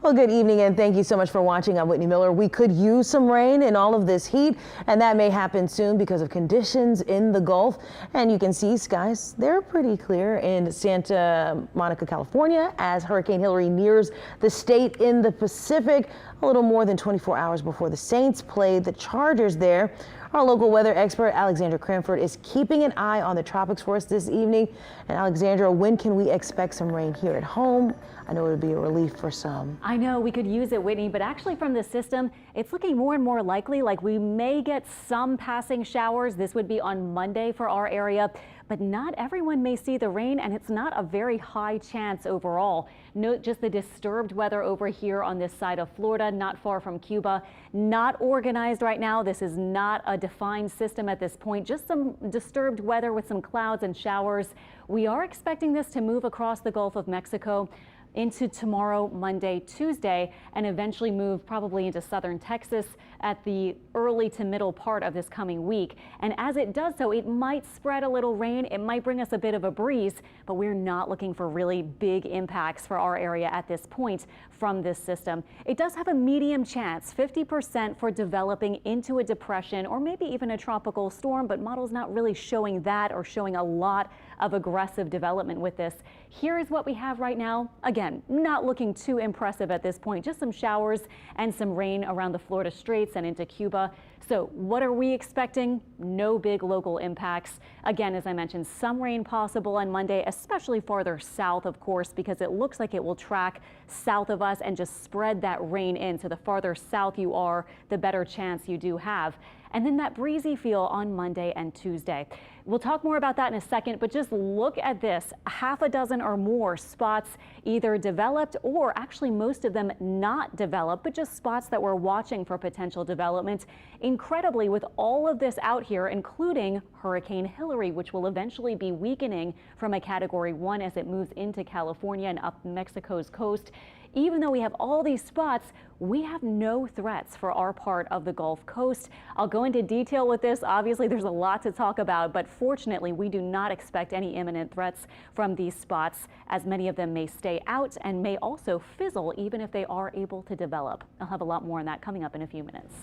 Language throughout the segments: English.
Well, good evening and thank you so much for watching. I'm Whitney Miller. We could use some rain in all of this heat, and that may happen soon because of conditions in the Gulf. And you can see skies, they're pretty clear in Santa Monica, California, as Hurricane Hilary nears the state in the Pacific a little more than 24 hours before the Saints played the Chargers there. Our local weather expert, Alexandra Cranford, is keeping an eye on the tropics for us this evening. And Alexandra, when can we expect some rain here at home? I know it would be a relief for some. I know we could use it, Whitney, but actually from the system, it's looking more and more likely like we may get some passing showers. This would be on Monday for our area, but not everyone may see the rain, and it's not a very high chance overall. Note just the disturbed weather over here on this side of Florida, not far from Cuba. Not organized right now. This is not a defined system at this point, just some disturbed weather with some clouds and showers. We are expecting this to move across the Gulf of Mexico into tomorrow, Monday, Tuesday, and eventually move probably into southern Texas at the early to middle part of this coming week. And as it does so, it might spread a little rain. It might bring us a bit of a breeze, but we're not looking for really big impacts for our area at this point from this system. It does have a medium chance, 50% for developing into a depression or maybe even a tropical storm, but models not really showing that or showing a lot of aggressive development with this. Here is what we have right now. Again, not looking too impressive at this point, just some showers and some rain around the Florida Straits and into Cuba. So what are we expecting? No big local impacts. Again, as I mentioned, some rain possible on Monday, especially farther south, of course, because it looks like it will track south of us and just spread that rain in. So the farther south you are, the better chance you do have. And then that breezy feel on Monday and Tuesday. We'll talk more about that in a second, but just look at this. Half a dozen or more spots either developed or actually most of them not developed, but just spots that we're watching for potential development. Incredibly, with all of this out here, including Hurricane Hilary, which will eventually be weakening from a Category 1 as it moves into California and up Mexico's coast. Even though we have all these spots, we have no threats for our part of the Gulf Coast. I'll go into detail with this. Obviously, there's a lot to talk about, but fortunately, we do not expect any imminent threats from these spots, as many of them may stay out and may also fizzle even if they are able to develop. I'll have a lot more on that coming up in a few minutes.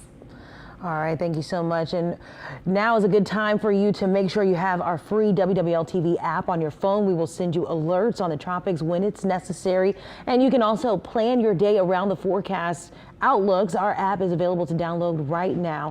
All right, thank you so much. And now is a good time for you to make sure you have our free WWL-TV app on your phone. We will send you alerts on the tropics when it's necessary. And you can also plan your day around the forecast outlooks. Our app is available to download right now.